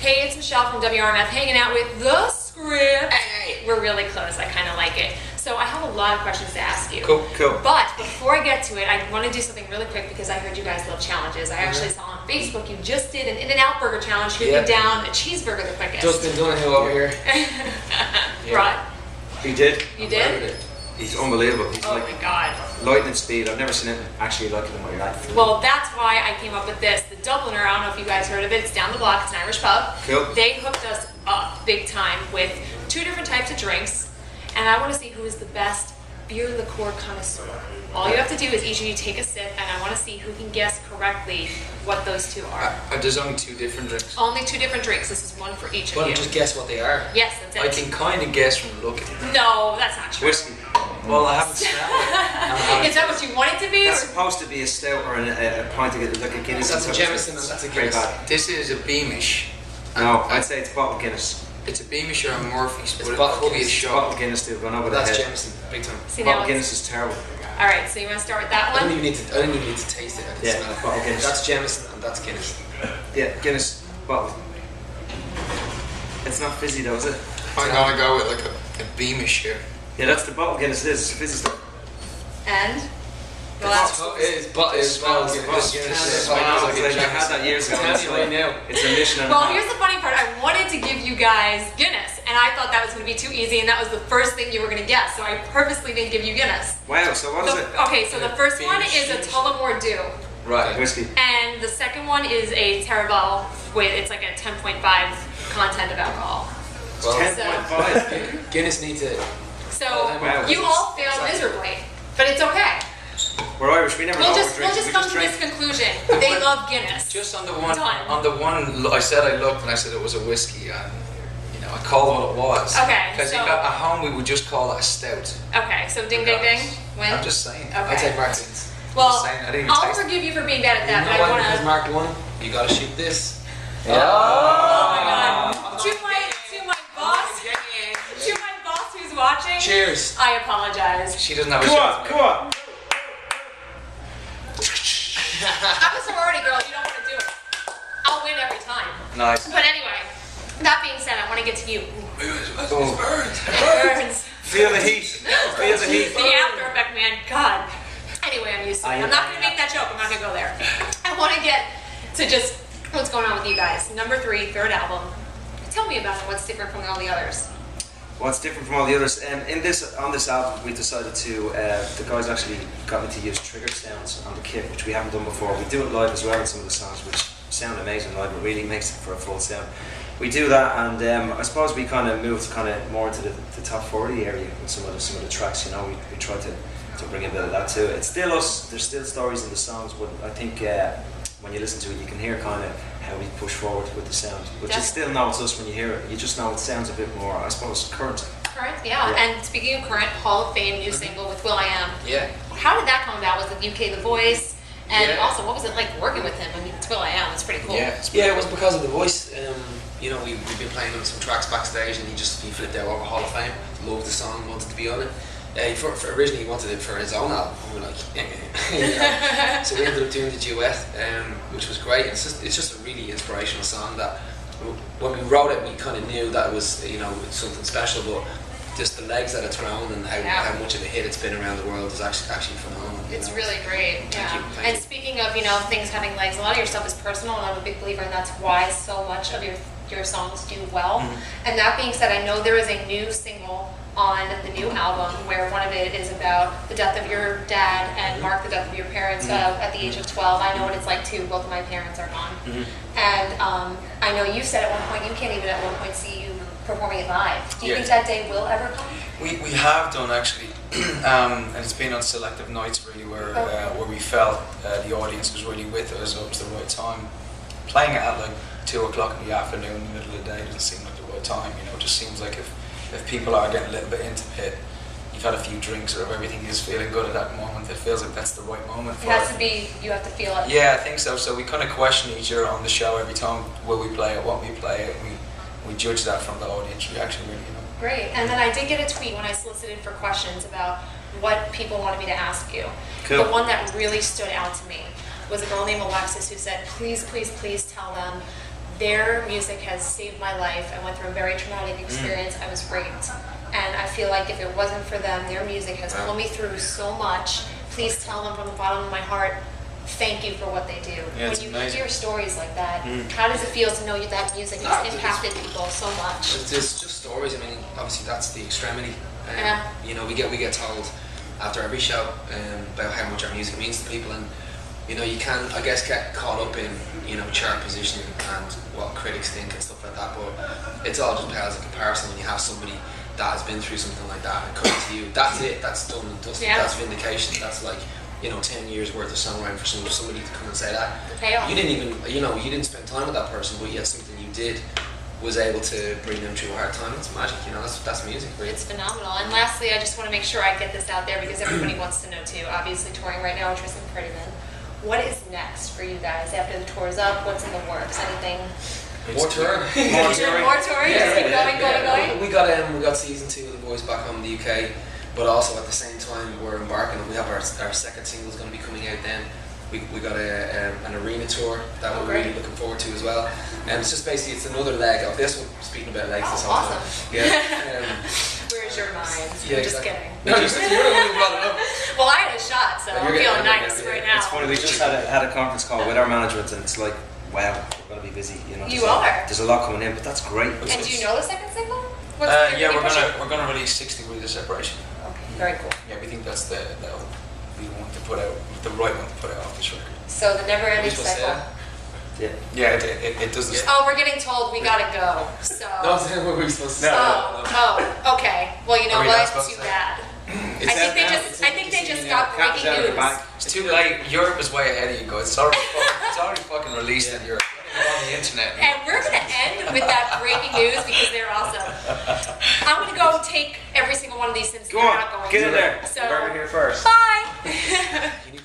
Hey, it's Michelle from WRMF hanging out with The Script. Hey. We're really close. I kind of like it. So I have a lot of questions to ask you. Cool. But before I get to it, I want to do something really quick because I heard you guys love challenges. I actually saw on Facebook you just did an In-N-Out burger challenge, shooting down a cheeseburger the quickest. Dustin Donoghue over here. Right? He did. You did? He's unbelievable. He's Oh like my God. lightning speed. I've never seen anything actually like it in my life. Well, that's why I came up with this. The Dubliner, I don't know if you guys heard of it, it's down the block, it's an Irish pub. Cool. They hooked us up big time with 2 different types of drinks, and I want to see who is the best beer liqueur connoisseur. All you have to do is each of you take a sip, and I want to see who can guess correctly what those 2 are. There's only 2 different drinks. Only 2 different drinks. This is one for each of you. Just guess what they are. Yes, that's it. I can kind of guess from looking. No, that's not true. Whiskey. Well, I haven't smelled it. Is that what you want it to be? That's Or? supposed to be a stout or a pint of like a Guinness. That's a Jameson and that's a Very Guinness. bad. This is a Beamish. No, I'd say it's a bottle of Guinness. It's a Beamish or a Murphy's, It's but it bottle could be a Guinness. Bottle shot. of Guinness too, going over the That's head. Jameson, big time. See, Bottle now of Guinness is terrible. all right, so you want to start with that I don't one? even need to taste it. I can Yeah, smell it. bottle of Guinness. That's Jameson and that's Guinness. Yeah, Guinness bottle. It's not fizzy though, is it? I'm gonna go with like a Beamish here. Yeah, that's the bottle of Guinness. It is. It's fizzy stuff. And? Well, that's It smells Guinness. Guinness. I know, like it's like I had that years ago. Tell It's you like- right now. It's a mission and a Well, half. here's the funny part. I wanted to give you guys Guinness, and I thought that was going to be too easy, and that was the first thing you were going to guess. So I purposely didn't give you Guinness. Wow, so what is it? Okay, so the first one is a Tullamore Dew, Right, whiskey. and the second one is a Terraval with it's like a 10.5 content of alcohol. Well, 10.5. Guinness needs it. So Wow. you all failed miserably, but it's okay. We're Irish. We never know We'll what just we're drinking. come We to just this drink. conclusion. They love Guinness. Just on the one, Done. I said I looked and I said it was a whiskey, and I called what it was. Okay, Because so- at home we would just call it a stout. Okay, so ding ding ding. Win. I'm just saying. Okay. I'll take Martin's. Well, just saying, I didn't even I'll taste it. forgive you for being bad at You that, know but I what? want Because to. Mark won, you gotta shoot this. Oh my God! To my boss who's watching. Cheers. I apologize. She doesn't have a Come shot. on, come on. I'm a sorority girl. You don't want to do it. I'll win every time. Nice. But anyway, that being said, I want to get to you. Oh. Burns. Feel the heat. Feel the heat. The after effect, man. God. Anyway, I'm used to it. I'm not going to make that joke. I'm not going to go there. I want to get to just what's going on with you guys. Number 3, third album. Tell me about it. What's different from all the others? What's different from all the others? On this album, we decided to. The guys actually got me to use trigger sounds on the kit, which we haven't done before. We do it live as well in some of the songs, which sound amazing live. It really makes it for a full sound. We do that, and I suppose we kind of moved more into the top 40 area with some of the tracks. We tried to bring a bit of that too. It's still us. There's still stories in the songs, but I think when you listen to it, you can hear kind of how we push forward with the sound. But you still know it's us when you hear it. You just know it sounds a bit more, I suppose, current. Current, yeah. And speaking of current, Hall of Fame new single with will.i.am. Yeah. How did that come about? Was it UK The Voice? And Yeah. also, what was it like working with him? I mean, it's will.i.am. It's pretty cool. Yeah. Yeah, it was because of The Voice. We've been playing on some tracks backstage and he flipped out over Hall of Fame. Loved the song, wanted to be on it. Originally he wanted it for his own album. We were like, so we ended up doing the duet, which was great. It's just a really inspirational song that when we wrote it, we kind of knew that it was something special, but just the legs that it's thrown and how much of a hit it's been around the world is actually phenomenal. It's really great, yeah. Thank And you. speaking of, things having legs, a lot of your stuff is personal, and I'm a big believer, and that's why so much of your songs do well. And that being said, I know there is a new single on the new album where one of it is about the death of your dad and Mark, the death of your parents at the age of 12. I know what it's like too. Both of my parents are gone. And I know you said at one point you can't even at one point see you performing it live. Do you think that day will ever come? We have done actually, and it's been on selective nights really where we felt the audience was really with us. It was the right time. Playing it at like 2 o'clock in the afternoon, in the middle of the day, doesn't seem like the right time. It just seems like if people are getting a little bit into it, you've had a few drinks, or if everything is feeling good at that moment, it feels like that's the right moment for It has to be. You have to feel it. Yeah, I think so. So we kind of question each other on the show every time. Will we play it? What we play it? We judge that from the audience reaction, really. Great. And then I did get a tweet when I solicited for questions about what people wanted me to ask you. Cool. The one that really stood out to me was a girl named Alexis who said, please, please, please tell them their music has saved my life. I went through a very traumatic experience. I was raped. And I feel like if it wasn't for them, their music has pulled me through so much. Please tell them from the bottom of my heart, thank you for what they do. Yeah, when you amazing. hear stories like that, how does it feel to know that music has impacted people so much? It's just stories. I mean, obviously that's the extremity. Yeah. You know, we get told after every show about how much our music means to people, and you know, you can, I guess, get caught up in, you know, chart positioning and what critics think and stuff like that. But it's all just pales in comparison when you have somebody that has been through something like that and comes to you. That's it. That's done and dusted. Yeah. That's vindication. That's like, you know, 10 years worth of songwriting for somebody to come and say that. The payoff. You didn't even, you know, you didn't spend time with that person, but yet something you did was able to bring them through a hard time. It's magic, you know. That's music, really. It's phenomenal. And lastly, I just want to make sure I get this out there because everybody wants to know too. Obviously, touring right now with Tristan Prettyman. What is next for you guys after the tour's up? What's in the works? Anything? More touring. More touring. More touring? Just keep going. We got season 2 of The Voice back home in the UK, but also at the same time we're embarking. We have our second single is going to be coming out then. We got an arena tour that we're really looking forward to as well. And it's just basically it's another leg of this one. Speaking about legs this whole time. Awesome. Yeah. Where's your mind? Yeah, I'm just exactly. kidding. No, you're the one who brought it up. Well, I had a shot, so I'm feeling nice right now. It's funny, we just had a conference call with our management, and it's like, wow, we're going to be busy. You know, You are. There's a lot coming in, but that's great. And do you know the second single? Yeah, we're gonna release 6 Degrees of Separation. Okay, very cool. Yeah, we think that's the one to put out, the right one to put out off this record. So the never ending We're supposed to cycle. Yeah. Yeah, it does this. Oh, we're getting told we gotta go. So. No, what were we supposed to say? Oh, okay. Well, you know Are we not what? supposed Too to? bad. It's I think out now. they just got breaking out of the news. bag. It's too late. Europe is way ahead of you guys. It's already fucking released in Europe. It's on the internet. And we're gonna end with that breaking news because they're awesome. I'm gonna go take every single one of these since Go they're on, not going get to. in there. So, You're here first. bye.